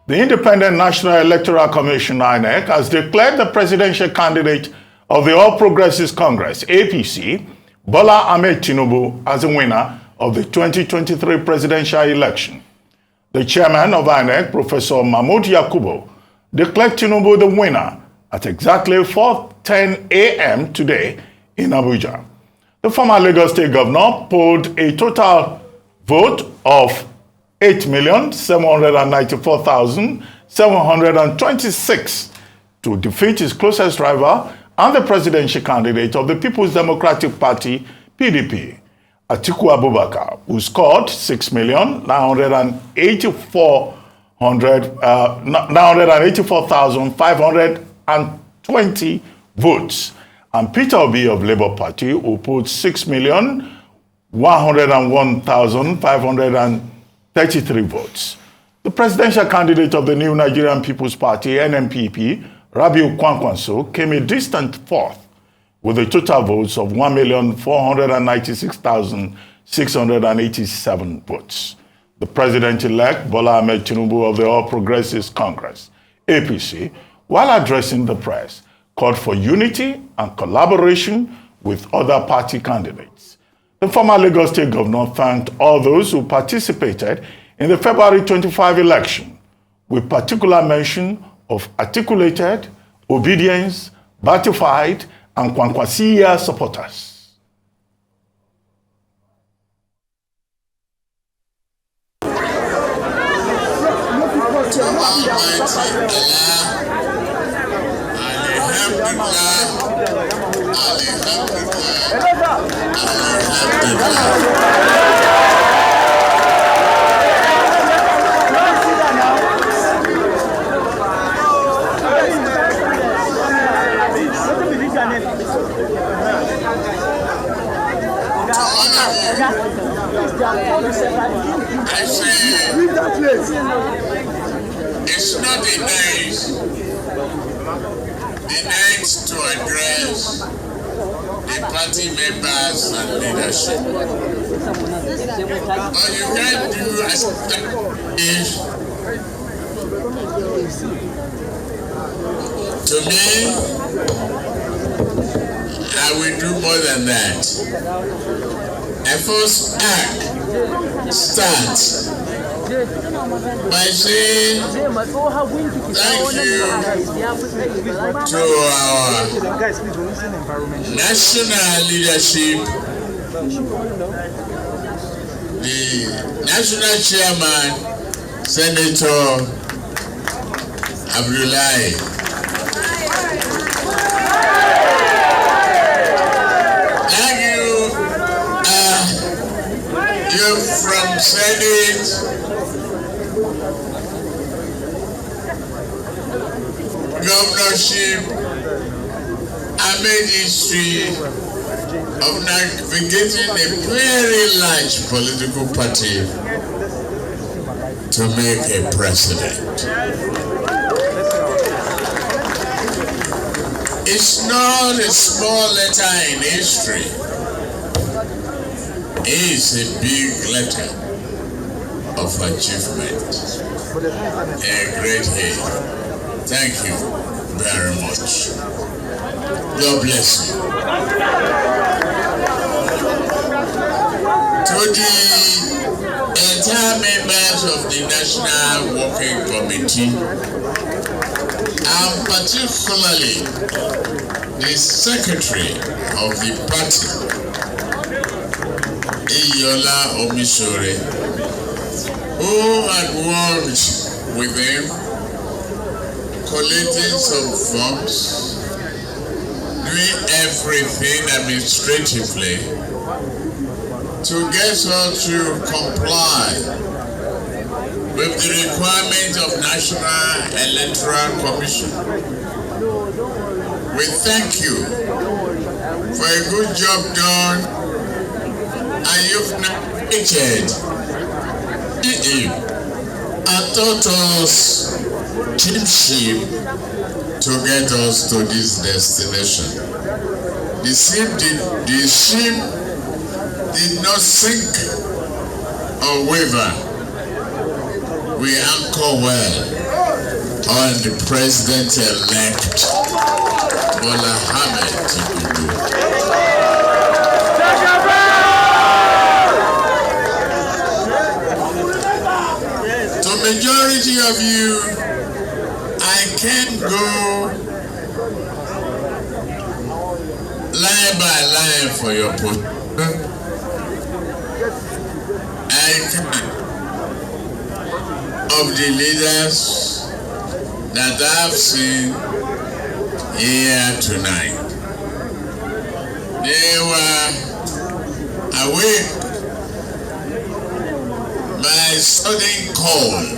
The Independent National Electoral Commission, INEC, has declared the presidential candidate of the All Progressives Congress, APC, Bola Ahmed Tinubu, as a winner of the 2023 presidential election. The chairman of INEC, Professor Mahmoud Yakubu, declared Tinubu the winner at exactly 4:10 a.m. today in Abuja. The former Lagos State governor polled a total vote of 8,794,726 to defeat his closest rival and the presidential candidate of the People's Democratic Party, PDP, Atiku Abubakar, who scored 984,520 votes, and Peter Obi of Labour Party, who pulled 6,101,533 votes. The presidential candidate of the New Nigerian People's Party, NNPP, Rabiu Kwankwaso, came a distant fourth with a total votes of 1,496,687 votes. The president-elect, Bola Ahmed Tinubu of the All Progressives Congress, APC, while addressing the press, called for unity and collaboration with other party candidates. The former Lagos State governor thanked all those who participated in the February 25 election, with particular mention of articulated, obedience, batified, and Kwankwasiya supporters. I say, it's not the names to address the party members and leadership. All you can do is, to me, I will do more than that. I first start by saying thank you to our national leadership, the national chairman, Senator Abdullahi. From Senate, governorship, I made history of navigating a very large political party to make a president. It's not a small letter in history. Is a big letter of achievement. A great aim. Thank you very much. God bless you. To the entire members of the National Working Committee, and particularly the Secretary of the party, Iyola Omisore, who had worked with him, collecting some funds, doing everything administratively to get us to comply with the requirement of National Electoral Commission. We thank you for a good job done. And you've navigated and taught us kinship to get us to this destination. The ship did not sink or waver. We anchor well. on the President-elect Bola Ahmed Tinubu. To majority of you, I can't go line by line for your position. I can of the leaders that I've seen here tonight. They were awake by sudden calls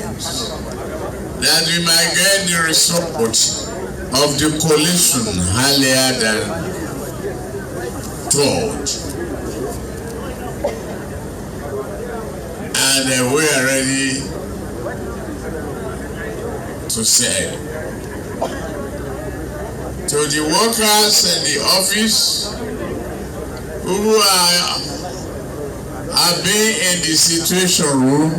that we might get the result of the coalition earlier than thought. And we are ready to say to the workers in the office who have been in the situation room,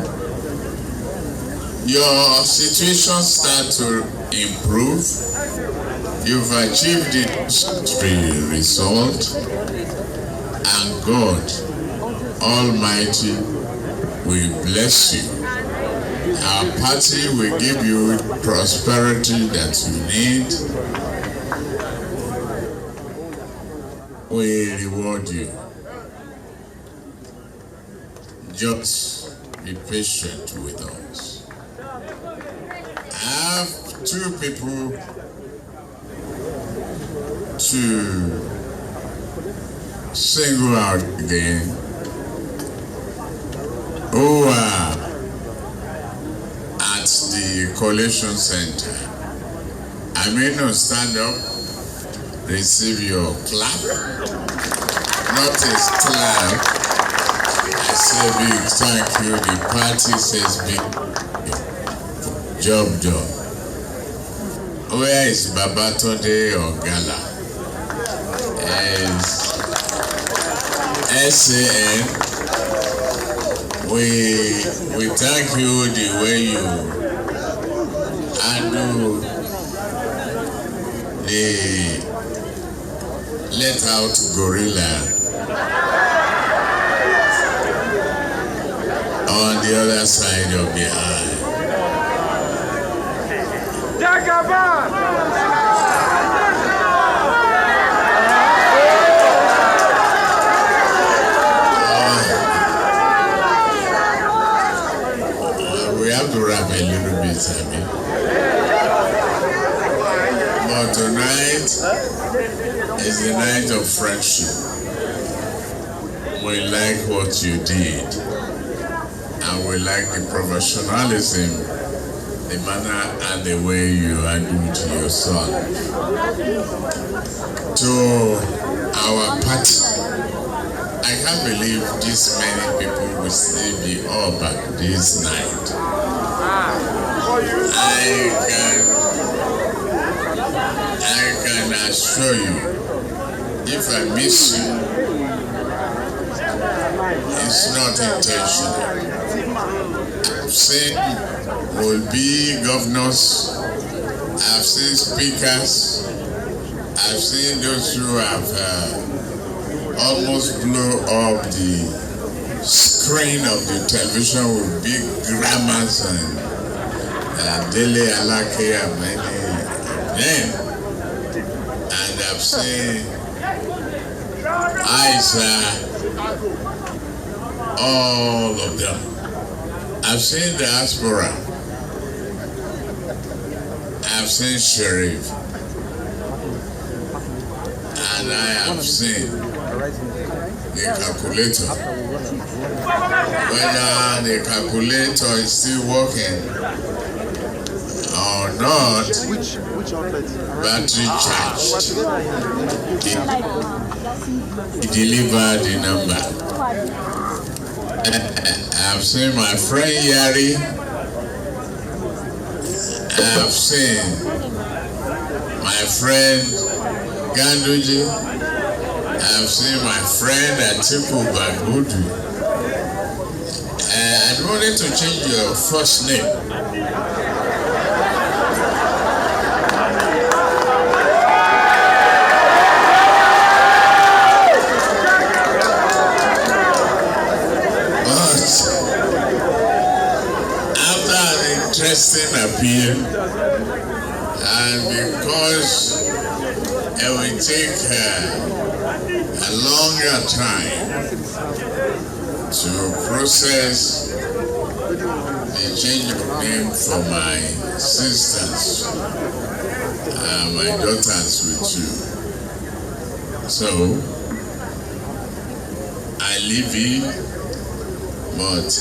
your situation starts to improve. You've achieved the result, and God Almighty will bless you. Our party will give you prosperity that you need. We reward you. Just be patient with us. I have two people to single out again who are at the coalition center. I may not stand up, receive your clap, not a clap. I say big thank you. The party says big job done. Where is Babatunde Ogala? As SAN, we thank you the way you handle the let out gorilla on the other side of the eye. We have to wrap a little bit, I mean. But tonight is the night of friendship. We like what you did, and we like the professionalism, the manner and the way you handled your son. To our party, I can't believe this many people will still be up at this night. I can assure you, if I miss you, it's not intentional. I've seen will-be governors, I've seen speakers, I've seen those who have almost blew up the screen of the television with big grammars and Dele Alake and many of them. And I've seen Isa, all of them. I've seen diaspora. I've seen Sheriff. And I have seen the calculator. Whether the calculator is still working or not, battery charged. He delivered the number. I've seen my friend Yari. I've seen my friend Ganduji. I've seen my friend Atiku Bagudu. I wanted to change your first name. interesting appeal, and because it will take a longer time to process the change of name for my sisters and my daughters with you. So I leave it, but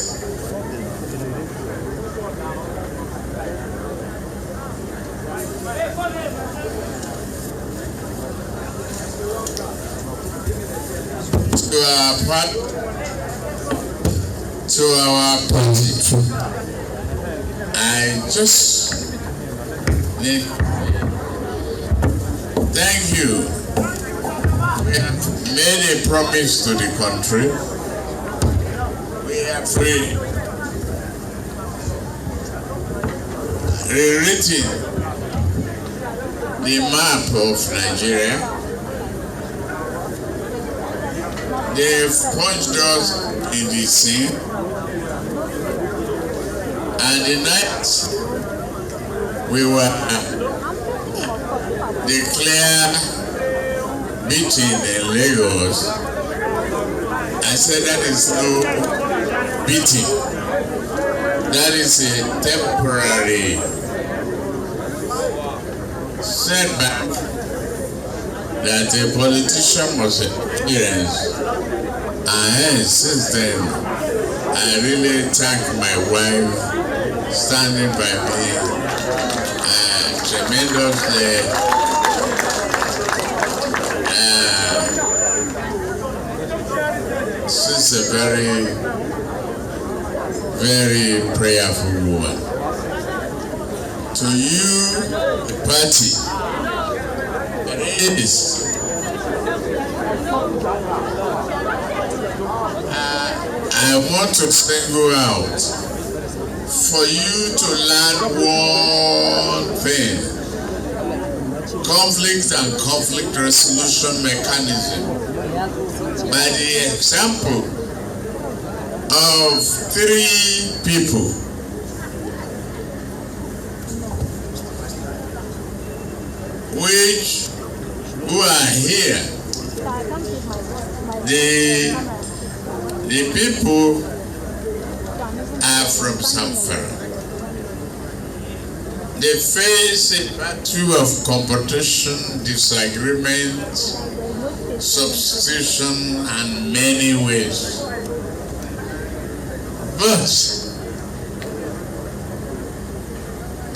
to our party, I just need thank you. We have made a promise to the country. We have rewritten the map of Nigeria. They've punched us in the sea, and the night we were declared beating in Lagos, I said that is no beating. That is a temporary setback that a politician must experience. And hence, since then, I really thank my wife standing by me tremendously. She's a very, very prayerful woman. To you, the party, it is. I want to single out for you to learn one thing: conflict and conflict resolution mechanism, by the example of 3 people who are here. The people are from Samfara. They face a battle of competition, disagreement, substitution, and many ways. But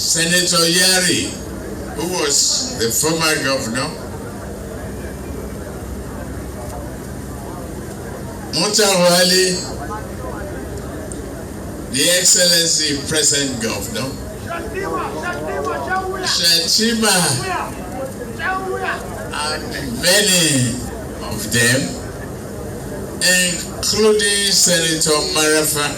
Senator Yari, who was the former governor, Mutawali, the Excellency present governor, Shatima, and many of them, including Senator Marafa,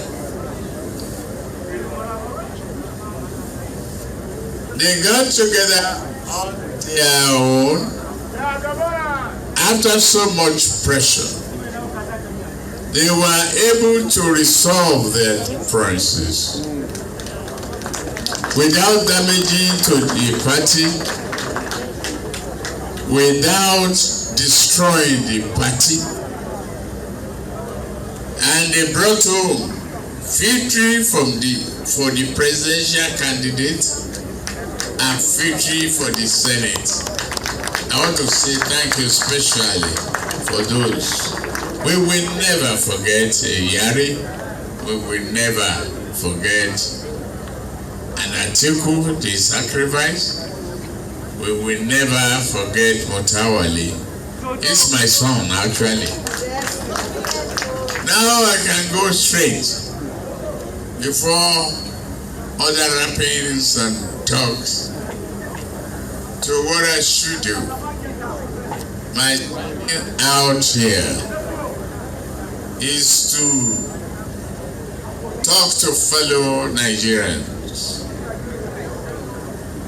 they got together on their own after so much pressure. They were able to resolve their differences without damaging to the party, without destroying the party, and they brought home victory for the presidential candidate and victory for the Senate. I want to say thank you especially for those. We will never forget Yari. We will never forget Atiku, the sacrifice. We will never forget Mutawali. It's my son, actually. Now I can go straight before other wrappings and talks to what I should do. My out here is to talk to fellow Nigerians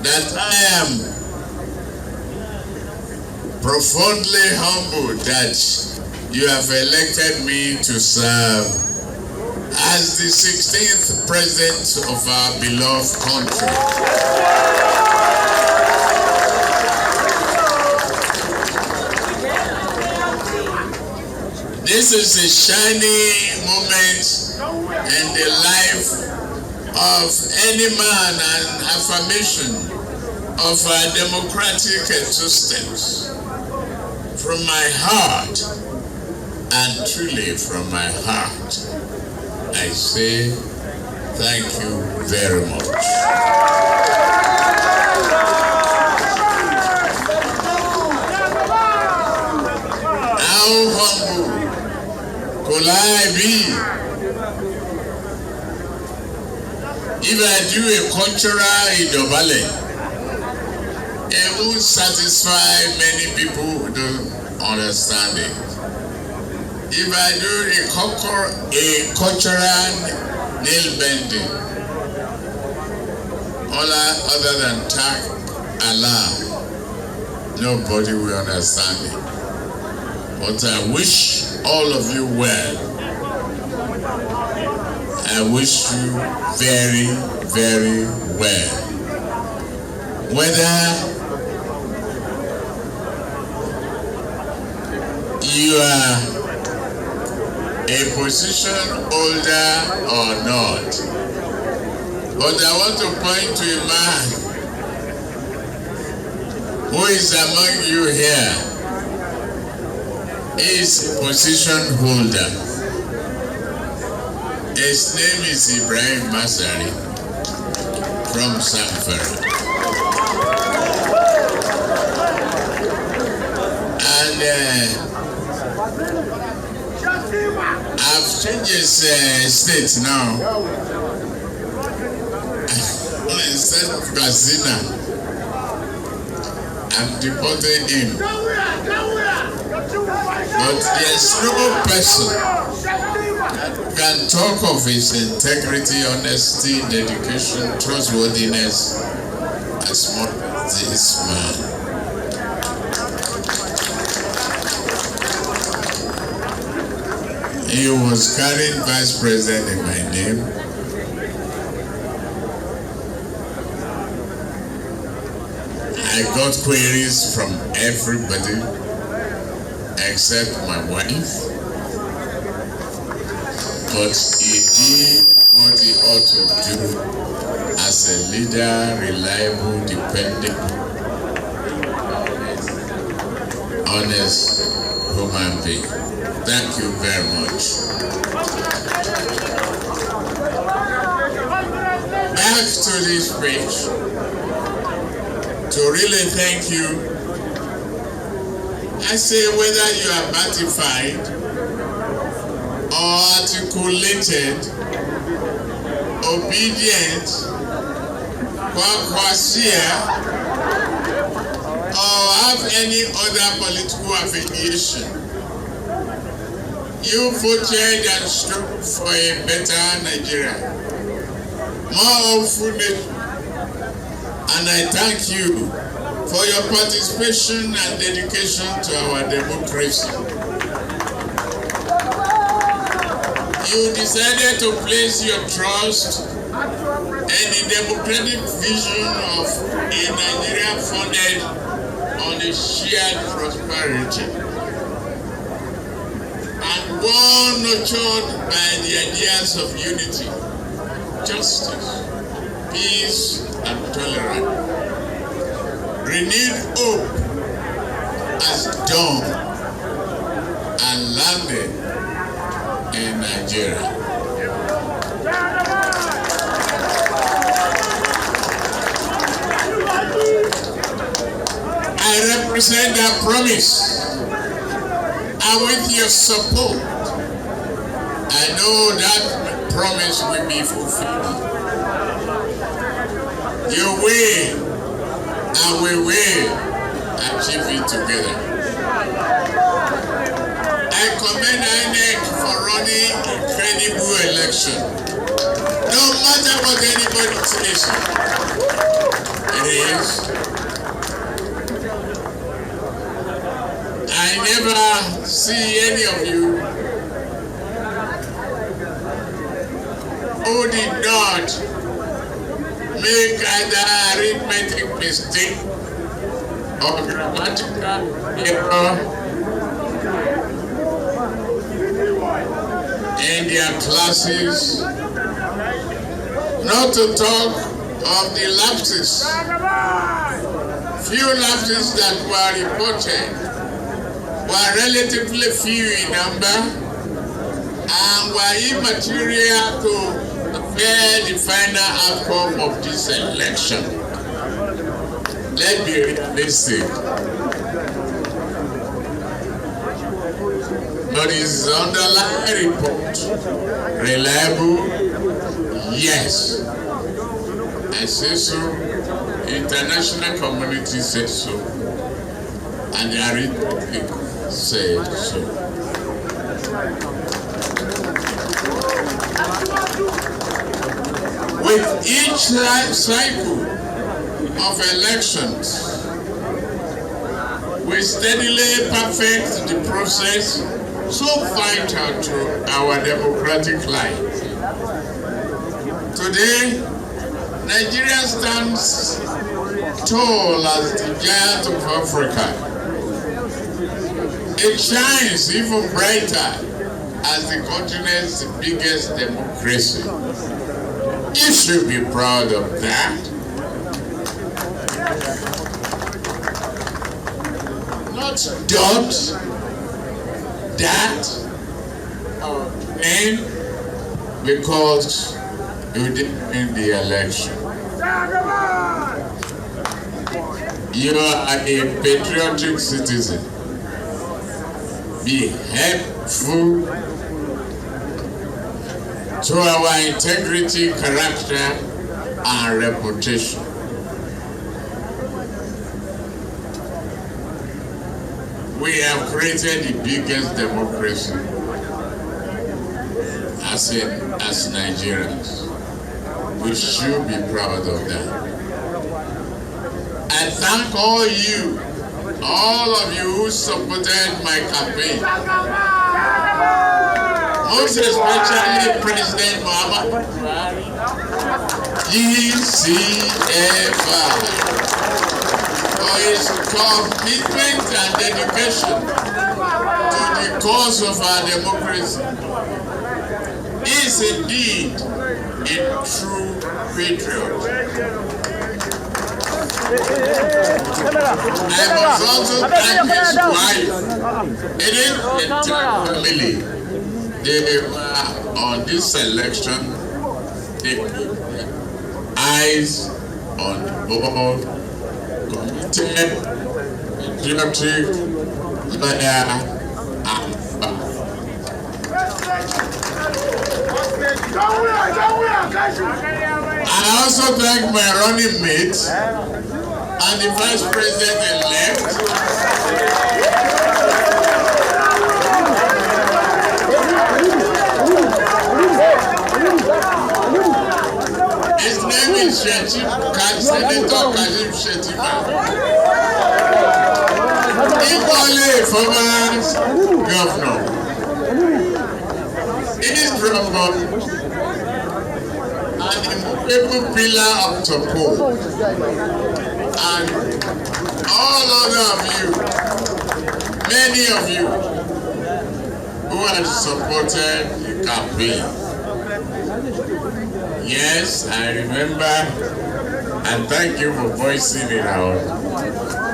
that I am profoundly humbled that you have elected me to serve as as the 16th president of our beloved country. This is a shining moment in the life of any man and affirmation of our democratic existence. From my heart, and truly from my heart, I say thank you very much. How humble could I be if I do a cultural idobale? It won't satisfy many people who don't understand it. If I do a cultural nail bending, other than tag Allah, nobody will understand it. But I wish all of you well. I wish you very, very well. Whether you are a position holder or not. But I want to point to a man who is among you here. He is a position holder. His name is Ibrahim Masari from Samfara. And I've changed his state now. Instead of Gazina, I'm deporting him. But there's no person that can talk of his integrity, honesty, dedication, trustworthiness as much as this man. He was carrying vice president in my name. I got queries from everybody except my wife. But he did what he ought to do as a leader, reliable, dependable, honest human being. Thank you very much. Back to this page. To really thank you, I say whether you are ratified or articulated, obedient, or have any other political affiliation, you voted and stood for a better Nigeria, more hopeful nation, and I thank you for your participation and dedication to our democracy. You decided to place your trust in the democratic vision of a Nigeria founded on a shared prosperity, and one nurtured by the ideas of unity, justice, peace, and tolerance. Renewed hope has dawned and landed in Nigeria. I represent that promise, and with your support, I know that promise will be fulfilled. You will, and we will achieve it together. I commend INEC for running a credible election, no matter what anybody says. It is. I never see any of you who did not make either arithmetic mistake or grammatical error in their classes, not to talk of the lapses. Few lapses that were reported were relatively few in number and were immaterial to the final outcome of this election. Let's be realistic. But is the underlying report reliable? Yes. I say so. International community says so. And the arithmetic says so. With each cycle of elections, we steadily perfect the process so vital to our democratic life. Today, Nigeria stands tall as the giant of Africa. It shines even brighter as the continent's biggest democracy. You should be proud of that. Not dot, that, or then because you didn't win the election. You are a patriotic citizen. Be helpful to our integrity, character, and reputation. We have created the biggest democracy as Nigerians. We should be proud of that. I thank all of you who supported my campaign. Most especially President Muhammad Buhari, GCFR, for his commitment and dedication to the cause of our democracy. He is indeed a true patriot. I must also thank his wife, the entire family. They were on this election, they put their eyes on the ball, committed, patriotic, loyal, I also thank my running mate and the Vice President-elect. His name is Senator Kashim Shettima. Equally a former governor. He is from an immovable pillar of support. And all other of you, many of you who have supported the campaign. Yes, I remember, and thank you for voicing it out,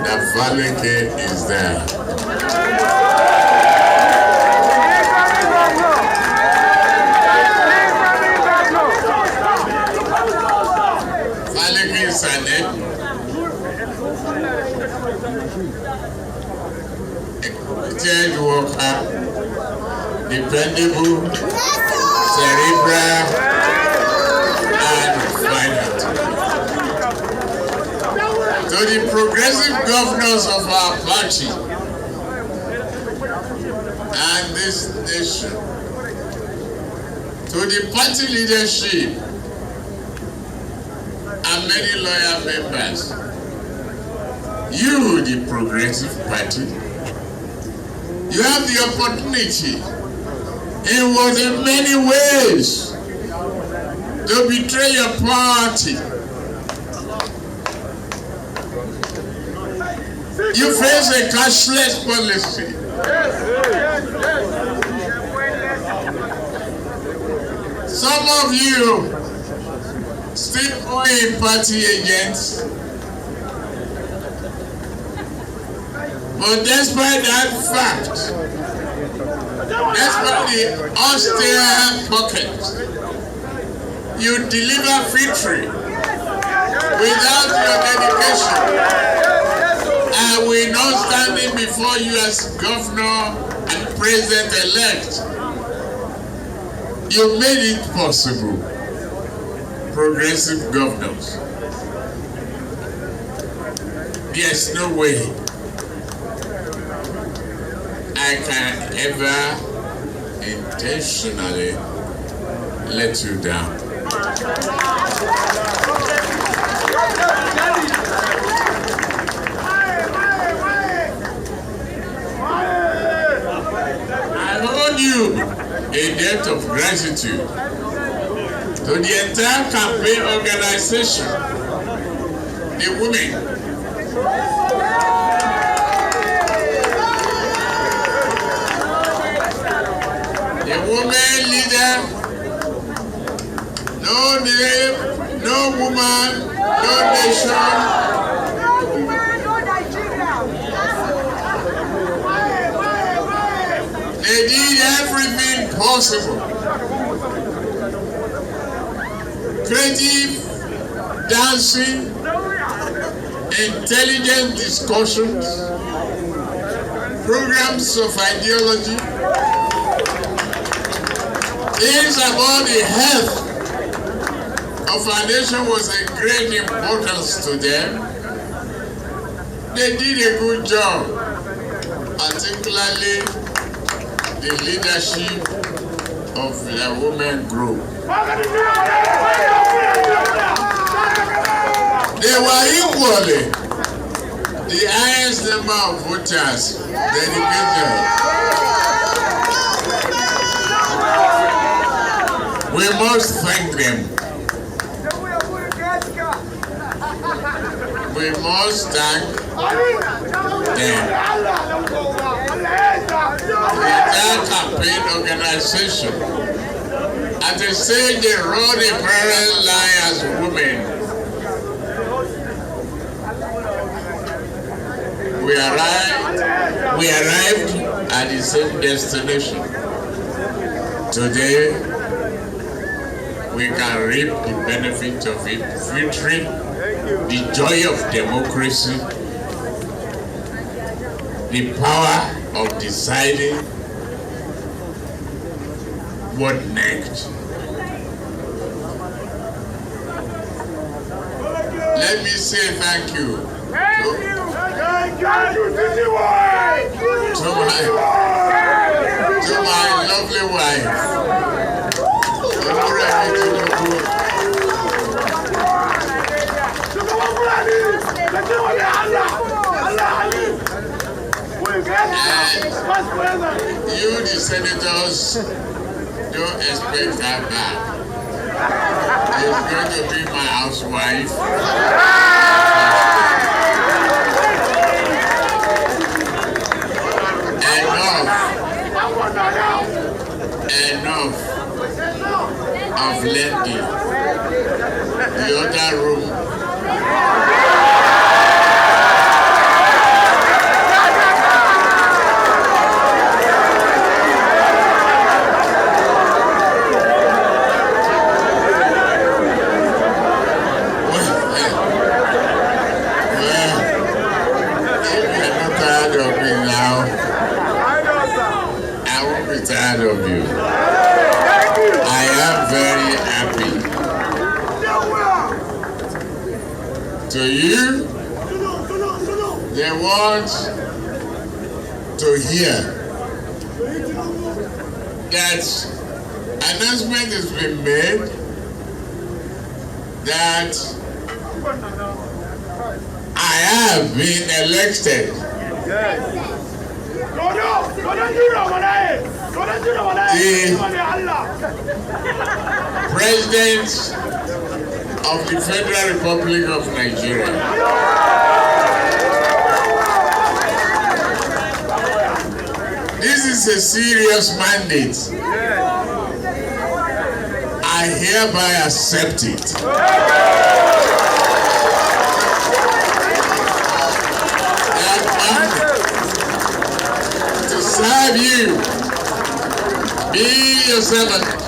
that Valeke is there. Valeke is an committed worker, dependable, cerebral, and violent. To the progressive governors of our party and this nation, to the party leadership and many loyal members, you, the Progressive Party, you have the opportunity in what in many ways to betray your party. You face a cashless policy. Some of you still owing party agents. But despite that fact, despite the austere pocket, you deliver victory without your dedication. And we're not standing before you as governor and president-elect. You made it possible. Progressive governors. There's no way I can ever intentionally let you down. I owe you a debt of gratitude to the entire campaign organization, the women. The woman leader, no name, no woman, no nation. No woman, no Nigeria. They did everything possible. Creative, dancing, intelligent discussions, programs of ideology. Things about the health of our nation was a great importance to them. They did a good job, particularly the leadership of the women group. They were equally the highest number of voters dedicated. We must thank them. We must thank them. The entire campaign organization. At the stage they rode a parallel line as women. We arrived at the same destination. Today, we can reap the benefit of it, victory, the joy of democracy, the power of deciding what next. Let me say thank you. To my lovely wife, you, the senators, don't expect her back. She's going to be my housewife. Enough of lending the other room. Tired of you. I am very happy. To you, they want to hear that announcement has been made that I have been elected. The President of the Federal Republic of Nigeria. This is a serious mandate. I hereby accept it. To serve you, be your servant,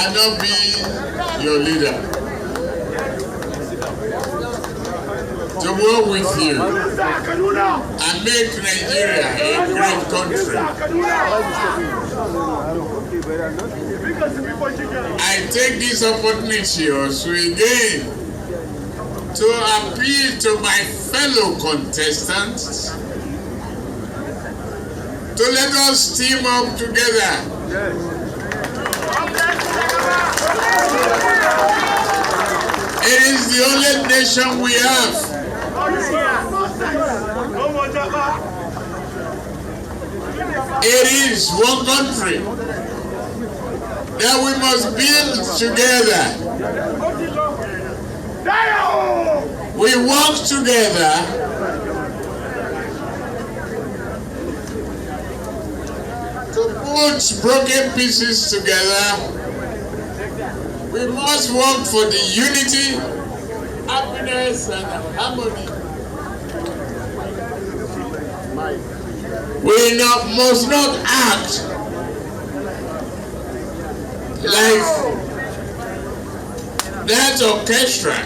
and not be your leader. To work with you and make Nigeria a great country. I take this opportunity also again to appeal to my fellow contestants to let us team up together. It is the only nation we have. It is one country that we must build together. We work together to put broken pieces together. We must work for the unity, happiness, and harmony. We must not act like that orchestra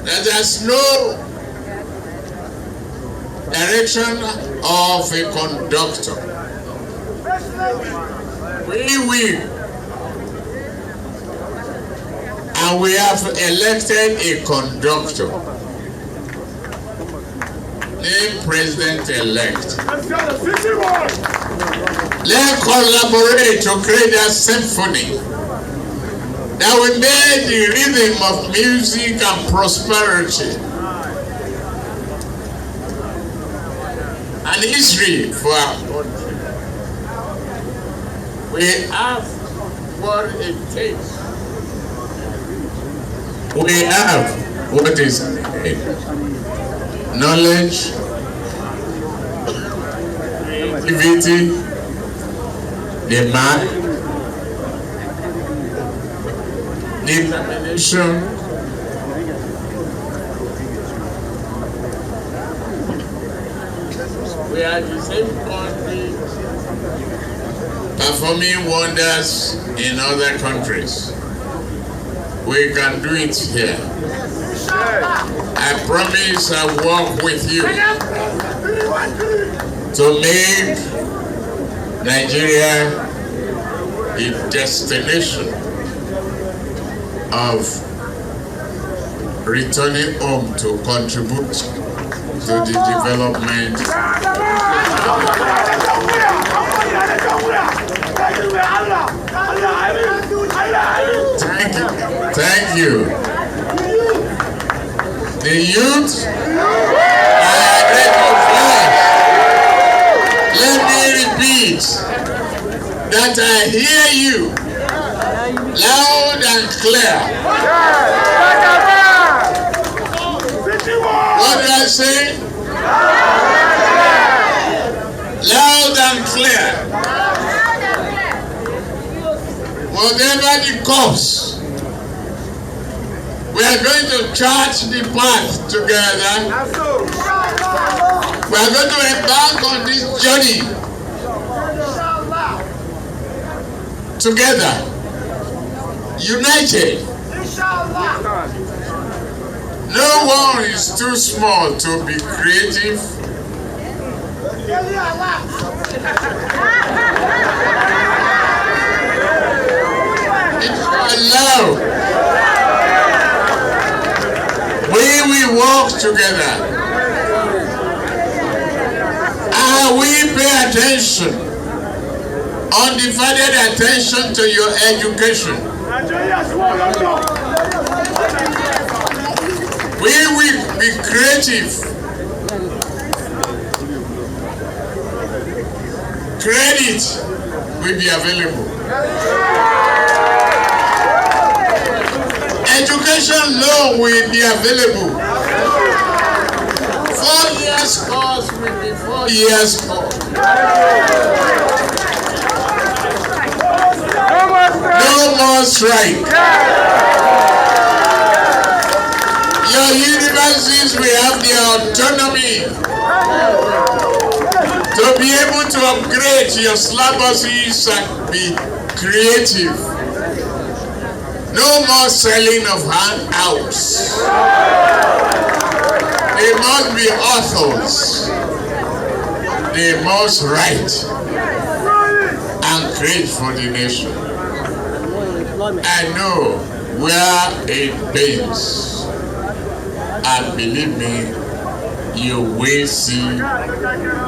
that has no direction of a conductor. And we have elected a conductor named President-elect. Let's collaborate to create a symphony that will make the rhythm of music and prosperity and history for our country. We have what it takes. We have what is needed. Knowledge, creativity, demand, determination, we are the same country performing wonders in other countries. We can do it here. I promise I'll work with you to make Nigeria a destination of returning home to contribute to the development. Thank you. The youth are grateful for us. Let me repeat that I hear you loud and clear. What do I say? Loud and clear. Whatever the cost, we are going to chart the path together. We are going to embark on this journey together, united. No one is too small to be creative. Inshallah, we will work together. And we pay attention, undivided attention to your education. We will be creative. Credit will be available. Education loan will be available. 4 years course will be 4 years course. No more strike. Your universities will have their autonomy to be able to upgrade your syllabuses and be creative. No more selling of handouts. They must be authors. They must write and create for the nation. I know where it pains, and believe me, you will see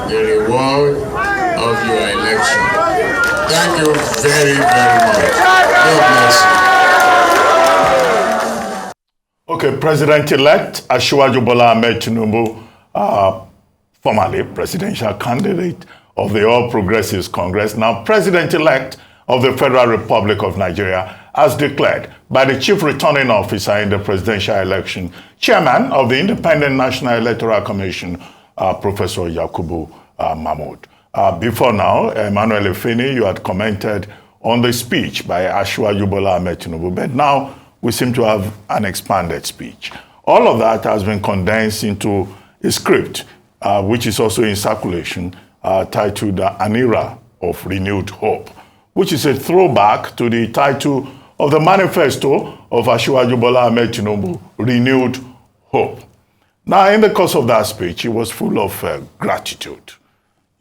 the reward of your election. Thank you very, very much. God bless you. Okay, President-elect Asiwaju Bola Ahmed Tinubu, formerly presidential candidate of the All Progressives Congress, now President-elect of the Federal Republic of Nigeria, as declared by the Chief Returning Officer in the presidential election, Chairman of the Independent National Electoral Commission, Professor Yakubu Mahmood. Before now, Emmanuel Efeni, you had commented on the speech by Asiwaju Bola Ahmed Tinubu, but now we seem to have an expanded speech. All of that has been condensed into a script, which is also in circulation, titled An Era of Renewed Hope, which is a throwback to the title of the manifesto of Asiwaju Bola Ahmed Tinubu, Renewed Hope. Now, in the course of that speech, he was full of gratitude,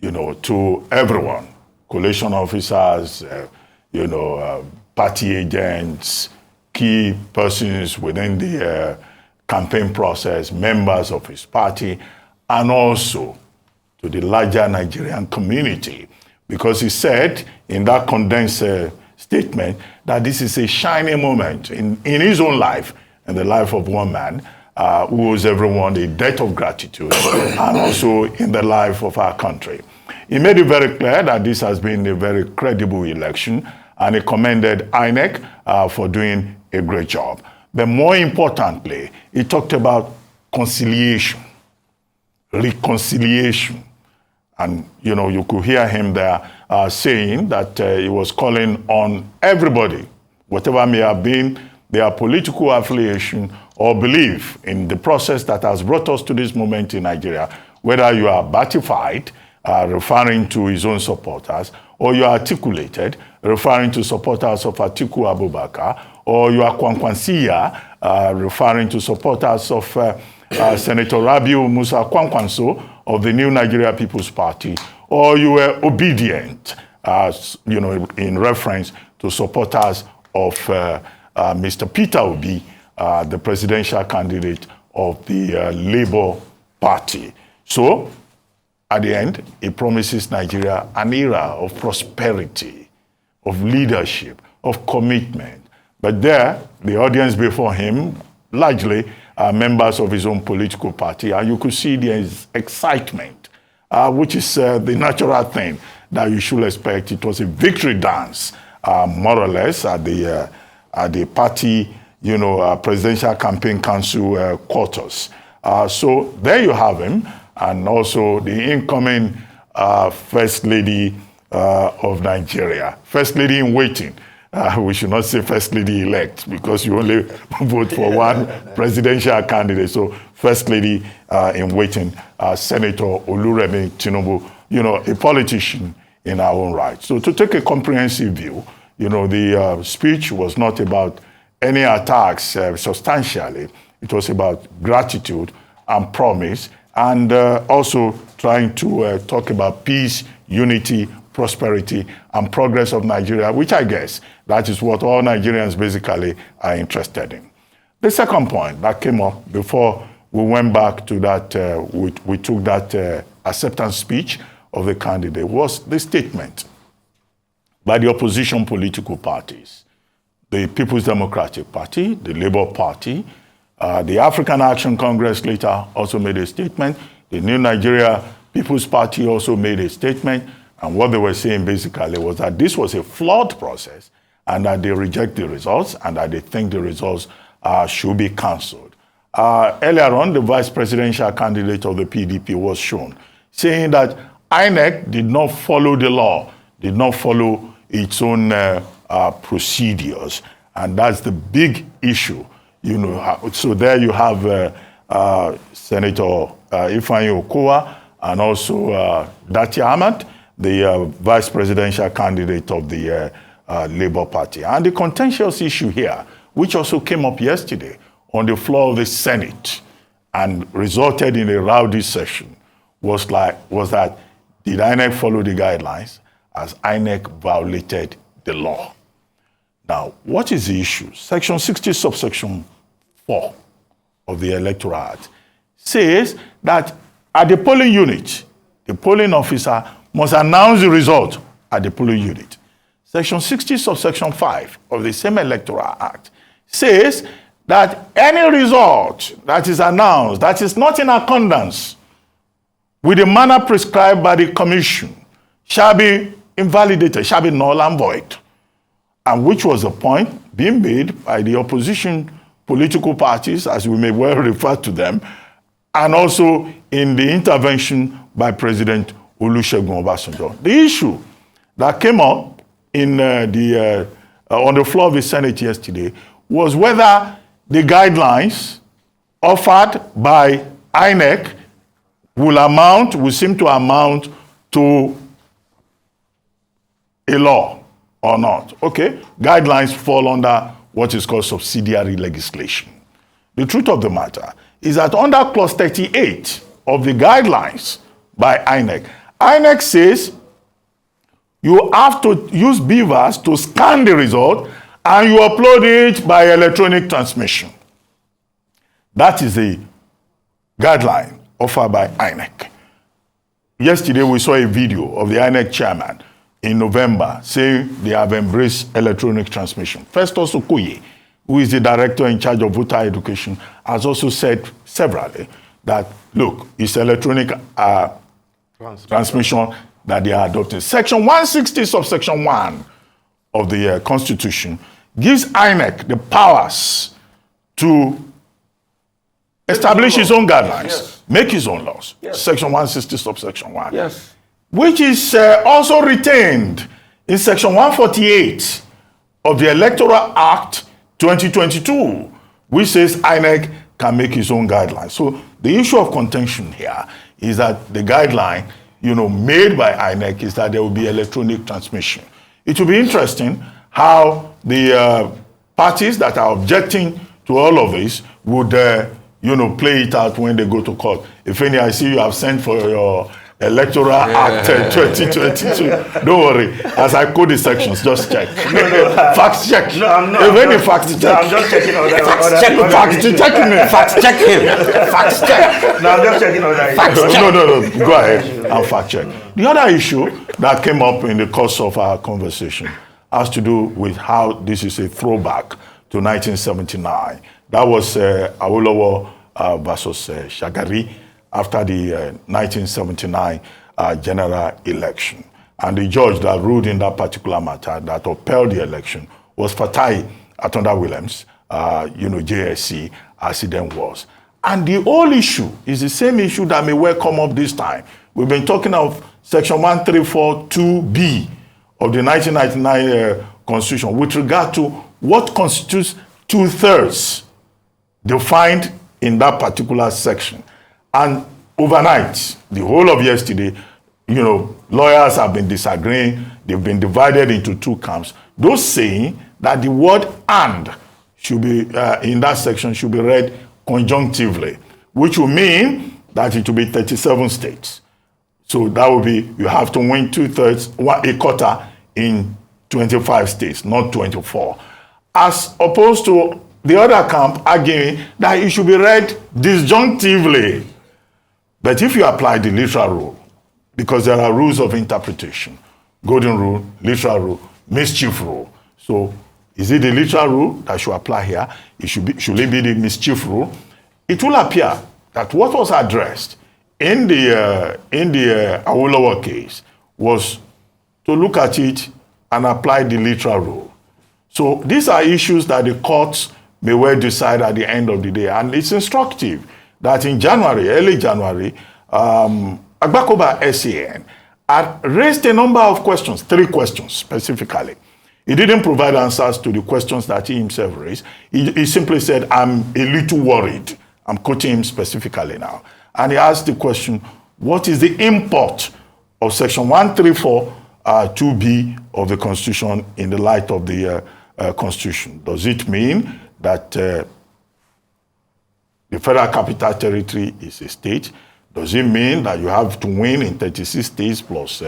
to everyone, coalition officers, party agents, key persons within the campaign process, members of his party, and also to the larger Nigerian community, because he said in that condensed statement that this is a shining moment in his own life and the life of one man who owes everyone a debt of gratitude, and also in the life of our country. He made it very clear that this has been a very credible election, and he commended INEC for doing a great job. But more importantly, he talked about conciliation, reconciliation. And, you could hear him there saying that he was calling on everybody, whatever may have been their political affiliation or belief in the process that has brought us to this moment in Nigeria, whether you are batified, referring to his own supporters, or you are articulated, referring to supporters of Atiku Abubakar, or you are Kwankwansiya, referring to supporters of Senator Rabiu Musa Kwankwanso of the New Nigeria People's Party, or you were obedient, in reference to supporters of Mr. Peter Obi, the presidential candidate of the Labour Party. So, at the end, he promises Nigeria an era of prosperity, of leadership, of commitment. But there, the audience before him, largely are members of his own political party, and you could see the excitement, which is the natural thing that you should expect. It was a victory dance, more or less, at the party, presidential campaign council quarters. So there you have him, and also the incoming First Lady of Nigeria, First Lady in waiting. We should not say First Lady elect, because you only vote for one presidential candidate. So First Lady in waiting, Senator Oluremi Tinubu, a politician in our own right. So to take a comprehensive view, the speech was not about any attacks substantially. It was about gratitude and promise, and also trying to talk about peace, unity, prosperity, and progress of Nigeria, which I guess that is what all Nigerians basically are interested in. The second point that came up before we went back to that, we took that acceptance speech of the candidate, was the statement by the opposition political parties, the People's Democratic Party, the Labour Party, the African Action Congress later also made a statement, the New Nigeria People's Party also made a statement, And what they were saying basically was that this was a flawed process and that they reject the results and that they think the results should be cancelled. Earlier on, the vice presidential candidate of the PDP was shown, saying that INEC did not follow the law, did not follow its own procedures. And that's the big issue. You know, so there you have Senator Ifeanyi Okowa and also Dati Ahmad, the vice presidential candidate of the Labour Party. And the contentious issue here, which also came up yesterday on the floor of the Senate and resulted in a rowdy session, was that did INEC follow the guidelines as INEC violated the law? Now, what is the issue? Section 60, subsection 4 of the Electoral Act says that at the polling unit, the polling officer must announce the result at the polling unit. Section 60, subsection 5 of the same Electoral Act says that any result that is announced that is not in accordance with the manner prescribed by the Commission shall be invalidated, shall be null and void. And which was a point being made by the opposition political parties, as we may well refer to them, and also in the intervention by President Olusegun Obasanjo. The issue that came up in on the floor of the Senate yesterday was whether the guidelines offered by INEC will seem to amount to a law or not. Okay, guidelines fall under what is called subsidiary legislation. The truth of the matter is that under clause 38 of the guidelines by INEC, INEC says you have to use beavers to scan the result and you upload it by electronic transmission. That is the guideline offered by INEC. Yesterday we saw a video of the INEC chairman in November saying they have embraced electronic transmission. Festus Okoye, who is the director in charge of voter education, has also said severally that, look, it's electronic transmission that they are adopting. Section 160, subsection 1 of the Constitution gives INEC the powers to establish his own guidelines, yes, make his own laws. Yes. Section 160, subsection 1. Yes. Which is also retained in section 148 of the Electoral Act 2022, which says INEC can make his own guidelines. So the issue of contention here is that the guideline, made by INEC is that there will be electronic transmission. It will be interesting how the parties that are objecting to all of this would, play it out when they go to court. If any, I see you have sent for your Electoral Act 2022. Don't worry. As I code the sections, just check. No. Fact check. No, I'm not. If any fact check. No, I'm just checking on that. Fact check him. Fact check. No, I'm just checking on that. Fact check. No. Go ahead and fact check. The other issue that came up in the course of our conversation has to do with how this is a throwback to 1979. That was Awolowo versus Shagari after the 1979 general election. And the judge that ruled in that particular matter, that upheld the election, was Fatai Atonda Williams, JSC, as he then was. And the whole issue is the same issue that may well come up this time. We've been talking of Section 1342B of the 1999 Constitution with regard to what constitutes 2/3 defined in that particular section. And overnight, the whole of yesterday, lawyers have been disagreeing. They've been divided into two camps. Those saying that the word "and" should be in that section should be read conjunctively, which will mean that it will be 37 states. So that will be, you have to win 2/3, a quarter in 25 states, not 24. As opposed to the other camp arguing that it should be read disjunctively. But if you apply the literal rule, because there are rules of interpretation, golden rule, literal rule, mischief rule. So is it the literal rule that should apply here? Should it be the mischief rule? It will appear that what was addressed in the Awolowo case was to look at it and apply the literal rule. So these are issues that the courts may well decide at the end of the day. And it's instructive that in January, early January, Agbakoba SAN had raised a number of questions, 3 questions specifically. He didn't provide answers to the questions that he himself raised. He simply said, I'm a little worried. I'm quoting him specifically now. And he asked the question, what is the import of Section 134, 2B of the Constitution in the light of the Constitution? Does it mean that the Federal Capital Territory is a state? Does it mean that you have to win in 36 states plus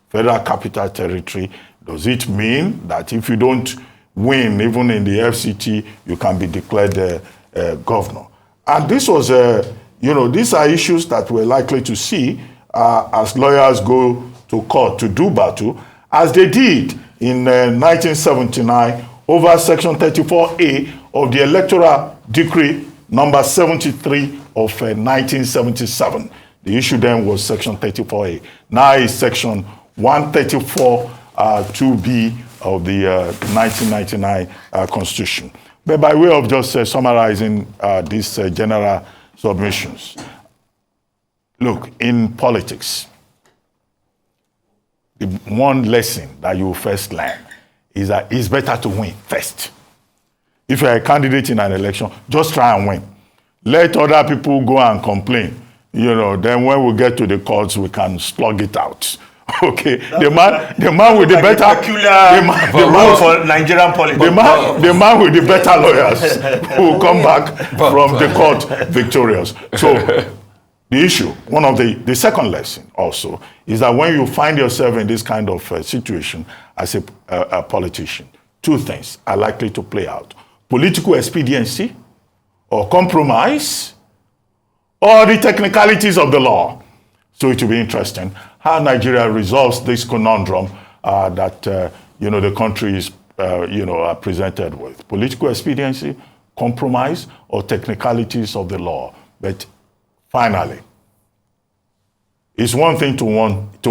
Federal Capital Territory? Does it mean that if you don't win, even in the FCT, you can be declared governor? And this was, these are issues that we're likely to see as lawyers go to court to do battle, as they did in 1979 over Section 34A of the Electoral Decree number 73 of 1977. The issue then was Section 34A. Now it's Section 134 2B of the 1999 Constitution. But by way of just summarizing these general submissions, look, in politics, the one lesson that you first learn is that it's better to win first. If you're a candidate in an election, just try and win. Let other people go and complain. Then when we get to the courts, we can slug it out. Okay, the man with the better for Nigerian politics. The man with the better lawyers will come back from the court victorious. So the issue, one of the second lesson also, is that when you find yourself in this kind of situation as a politician, 2 things are likely to play out: political expediency or compromise, or the technicalities of the law. So it will be interesting how Nigeria resolves this conundrum that the country is presented with: political expediency, compromise, or technicalities of the law. But finally, it's one thing to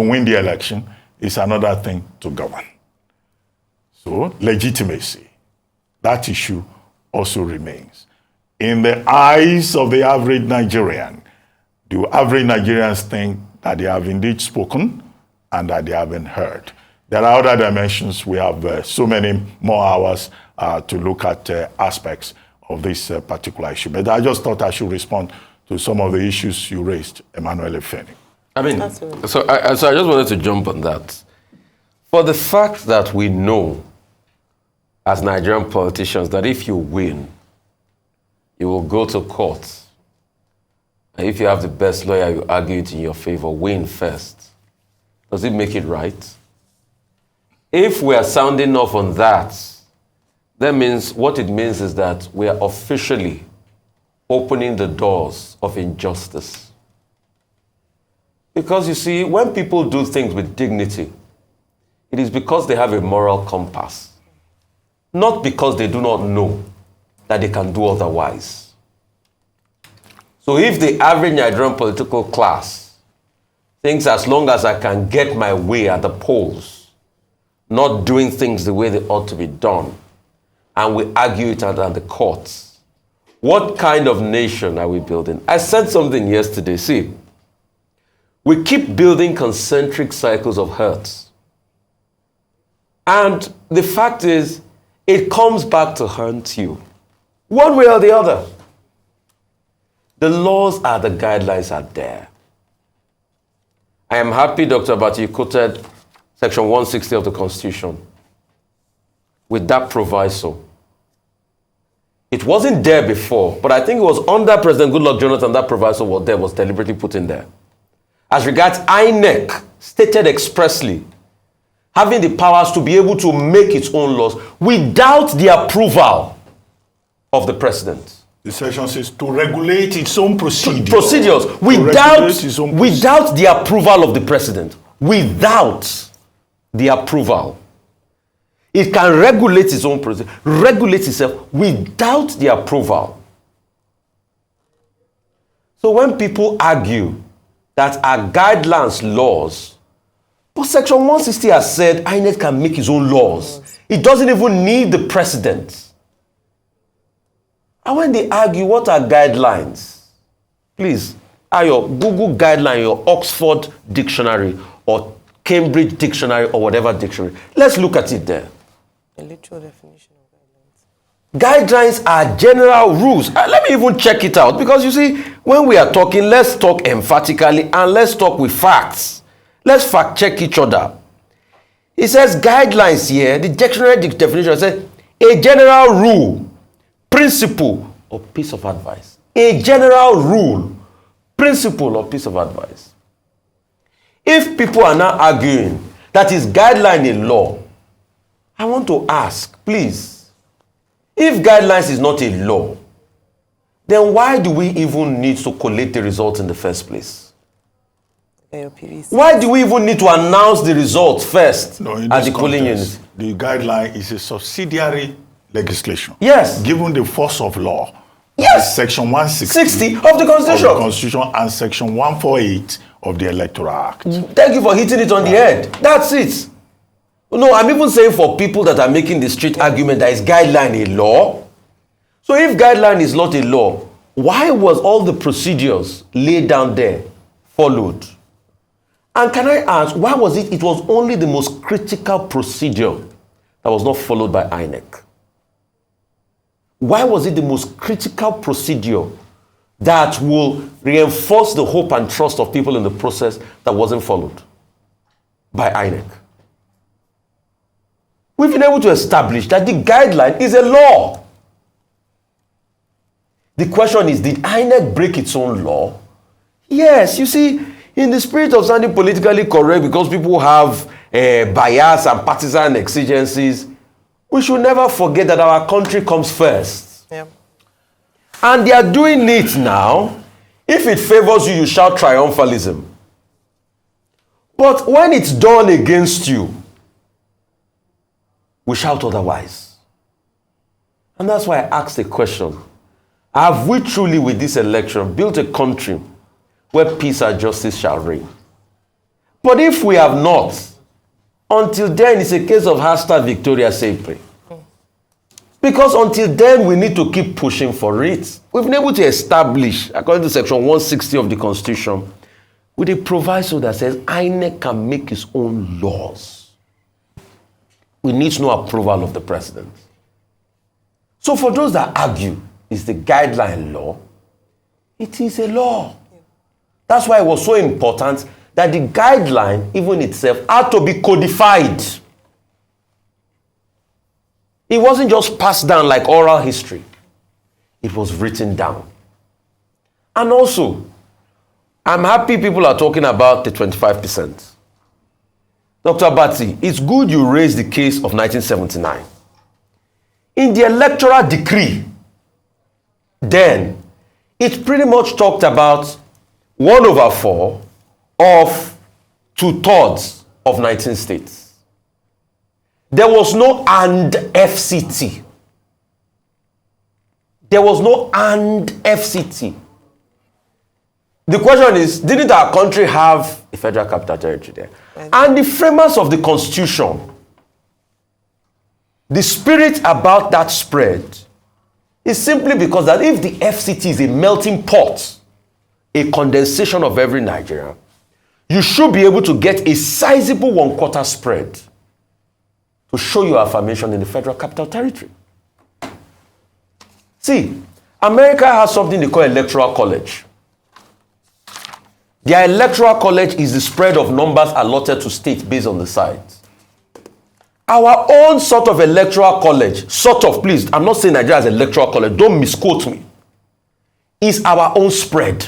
win the election; it's another thing to govern. So legitimacy, that issue also remains. In the eyes of the average Nigerian, do average Nigerians think that they have indeed spoken and that they haven't heard? There are other dimensions. We have so many more hours to look at aspects of this particular issue. But I just thought I should respond to some of the issues you raised, Emmanuel Efeni. So I just wanted to jump on that. For the fact that we know as Nigerian politicians that if you win, you will go to court. And if you have the best lawyer, you argue it in your favor, win first. Does it make it right? If we are sounding off on that, that means, what it means is that we are officially opening the doors of injustice. Because you see, when people do things with dignity, it is because they have a moral compass, not because they do not know that they can do otherwise. So if the average Nigerian political class thinks as long as I can get my way at the polls, not doing things the way they ought to be done, and we argue it under the courts, what kind of nation are we building? I said something yesterday. See, we keep building concentric cycles of hurts. And the fact is, it comes back to haunt you, one way or the other. The laws are the guidelines are there. I am happy, Dr. Abati, quoted Section 160 of the Constitution with that proviso. It wasn't there before, but I think it was under President Goodluck Jonathan that proviso was deliberately put in there. As regards INEC, stated expressly, having the powers to be able to make its own laws without the approval of the president. The section says to regulate its own procedures without the approval of the president. Without the approval. It can regulate its own procedure, regulate itself without the approval. So when people argue that our guidelines laws But Section 160 has said INEC can make its own laws. It doesn't even need the president. And when they argue, what are guidelines? Please, are your Google guideline, your Oxford dictionary, or Cambridge dictionary, or whatever dictionary. Let's look at it there. A literal definition of guidelines. Guidelines are general rules. Let me even check it out, because you see, when we are talking, let's talk emphatically and let's talk with facts. Let's fact check each other. It says guidelines here, the dictionary definition says a general rule, principle, or piece of advice. A general rule, principle, or piece of advice. If people are now arguing that is guideline in law, I want to ask, please, if guidelines is not a law, then why do we even need to collate the results in the first place? Why do we even need to announce the results first at the polling unit? The guideline is a subsidiary legislation. Yes. Given the force of law. Yes. Section 160 of the Constitution. Of the Constitution and Section 148 of the Electoral Act. Thank you for hitting it on the head. That's it. No, I'm even saying for people that are making the street argument that is guideline a law. So if guideline is not a law, why was all the procedures laid down there followed? And can I ask, why was it? It was only the most critical procedure that was not followed by INEC. Why was it the most critical procedure that will reinforce the hope and trust of people in the process that wasn't followed by INEC? We've been able to establish that the guideline is a law. The question is, did INEC break its own law? Yes, you see, in the spirit of sounding politically correct, because people have bias and partisan exigencies, we should never forget that our country comes first. Yeah. And they are doing it now. If it favors you, you shout triumphalism. But when it's done against you, we shout otherwise. And that's why I asked the question, have we truly with this election built a country where peace and justice shall reign? But if we have not, until then it's a case of hashtag Victoria Sempre. Because until then we need to keep pushing for it. We've been able to establish, according to Section 160 of the Constitution, with a proviso that says INEC can make its own laws. We need no approval of the president. So for those that argue, is the guideline law? It is a law. That's why it was so important that the guideline, even itself, had to be codified. It wasn't just passed down like oral history. It was written down. And also, I'm happy people are talking about the 25%. Dr. Batsi, it's good you raised the case of 1979. In the electoral decree, then, it pretty much talked about 1/4 of 2/3 of 19 states. There was no and FCT. There was no and FCT. The question is, didn't our country have a federal capital territory there? And the framers of the Constitution, the spirit about that spread is simply because that if the FCT is a melting pot, a condensation of every Nigerian, you should be able to get a sizable 1/4 spread to show your affirmation in the federal capital territory. See, America has something they call electoral college. Their electoral college is the spread of numbers allotted to states based on the size. Our own sort of electoral college, please, I'm not saying Nigeria has electoral college, don't misquote me, is our own spread.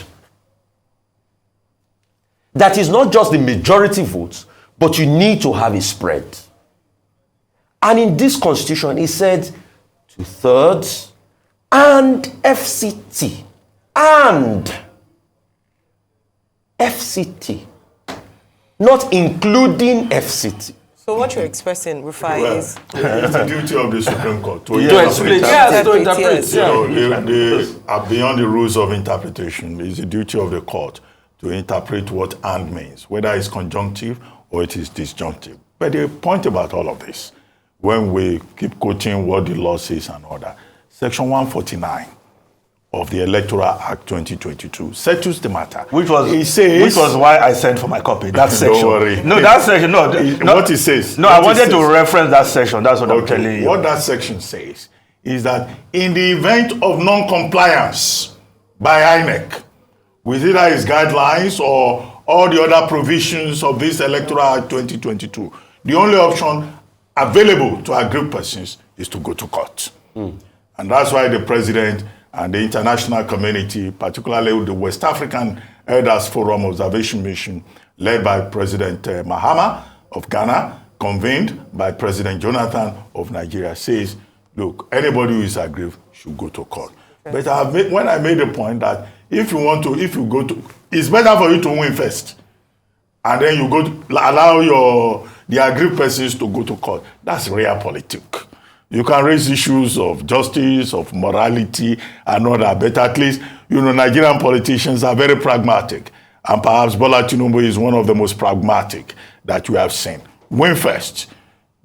That is not just the majority votes, but you need to have a spread. And in this constitution, it said 2/3 and FCT. And FCT. Not including FCT. So what you're expressing, Rufai, is... It's the duty of the Supreme Court to explain. Yes, to interpret. Yes. They are beyond the rules of interpretation. It's the duty of the court to interpret what and means, whether it's conjunctive or it is disjunctive. But the point about all of this, when we keep quoting what the law says and all that, Section 149 of the Electoral Act 2022 settles the matter. Which was says, why I sent for my copy. That section. Don't worry. No, that section. No, what it says. No, I wanted to reference that section. That's what I'm telling you. What that section says is that in the event of non-compliance by INEC with either its guidelines or all the other provisions of this Electoral Act 2022, the only option available to aggrieved persons is to go to court. And that's why the president and the international community, particularly the West African Elders Forum Observation Mission, led by President Mahama of Ghana, convened by President Jonathan of Nigeria, says, look, anybody who is aggrieved should go to court. But when I made the point that if you go to, it's better for you to win first, and then you go to allow the aggrieved persons to go to court. That's realpolitik. You can raise issues of justice, of morality, and all that, but at least, Nigerian politicians are very pragmatic. And perhaps Bola Tinubu is one of the most pragmatic that you have seen. Win first.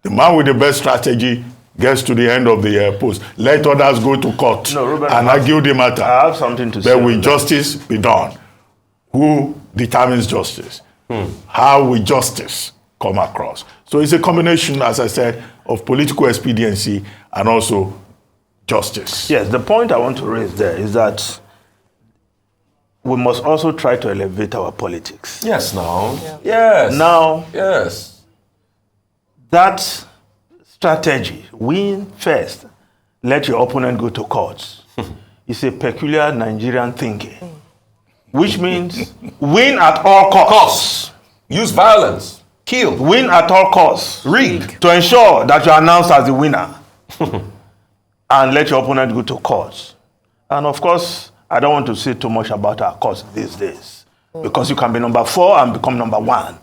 The man with the best strategy gets to the end of the post. Let others go to court and argue the matter. I have something to say. But will justice be done? Who determines justice? How will justice come across? So it's a combination, as I said, of political expediency and also justice. Yes, the point I want to raise there is that we must also try to elevate our politics. Yes, now. Yeah. Yes. Now, Yes. that strategy, win first, let your opponent go to court, is a peculiar Nigerian thinking, which means win at all costs. Use violence. Kill. Win at all costs. Rig. To ensure that you are announced as the winner. And let your opponent go to court. And of course, I don't want to say too much about our courts these days. Because you can be number 4 and become number 1.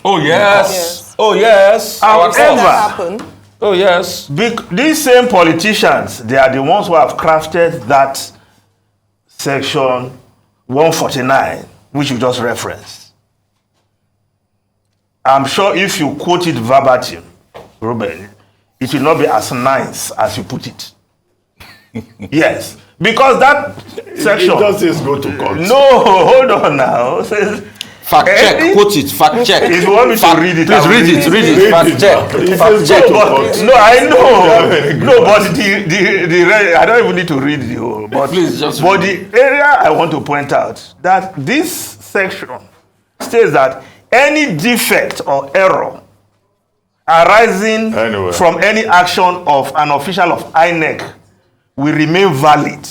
Oh, yes. Yes. Oh, yes. How did However, that happen? Oh, yes. these same politicians, they are the ones who have crafted that section 149, which you just referenced. I'm sure if you quote it verbatim, Ruben, it will not be as nice as you put it. Yes, because that section. It just says go to court. No, hold on now. Fact check. Quote it. Fact check. If you want me to read it, Please I will read it. Read it. Fact check. It Fact says check. go to court. No, I Yeah, know. No, but the I don't even need to read the whole. But, Please, just but the area I want to point out that this section states that any defect or error arising from any action of an official of INEC will remain valid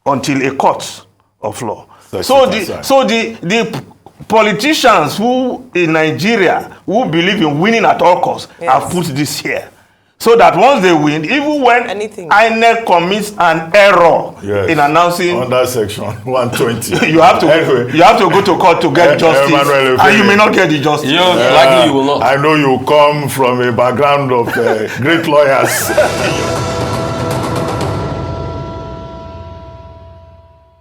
until a court of law. So the politicians who in Nigeria who believe in winning at all costs have put this here. So that once they win, even when INEC commits an error in announcing under section 120, you have to go to court to get justice, and you may not get the justice. Likely you will not. I know you come from a background of great lawyers.